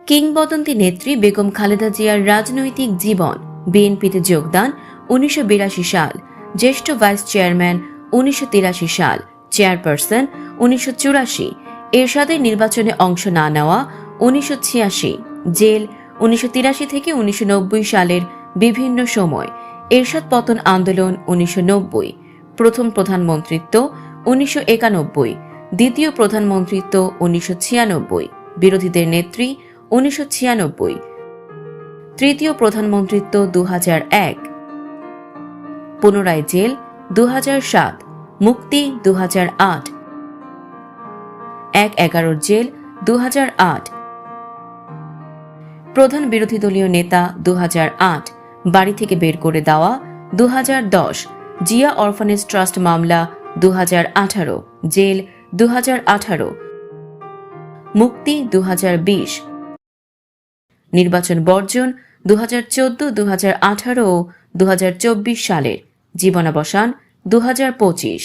কিংবদন্তি নেত্রী বেগম খালেদা জিয়ার রাজনৈতিক জীবন। বিএনপিতে যোগদান 1982 সাল, জ্যেষ্ঠ ভাইস চেয়ারম্যান 1983 সাল, চেয়ারপারসন 1984, এরশাদের নির্বাচনে অংশ না নেওয়া 1986, জেল 1983 থেকে 1990 সালের বিভিন্ন সময়, এরশাদ পতন আন্দোলন 1990, প্রথম প্রধানমন্ত্রিত্ব 1991, দ্বিতীয় প্রধানমন্ত্রিত্ব 1996, বিরোধীদের নেত্রী 1996, তৃতীয় প্রধানমন্ত্রিত্ব 2001, পুনরায় জেল 2007, মুক্তি 2008, 1/11 জেল 2008, প্রধান বিরোধী দলীয় নেতা 2008, বাড়ি থেকে বের করে দেওয়া 2010, জিয়া অরফানেজ ট্রাস্ট মামলা 2018, জেল 2018, মুক্তি 2020, নির্বাচন বর্জন 2014, 2018 ও 2024 সালের, জীবনাবসান 2025।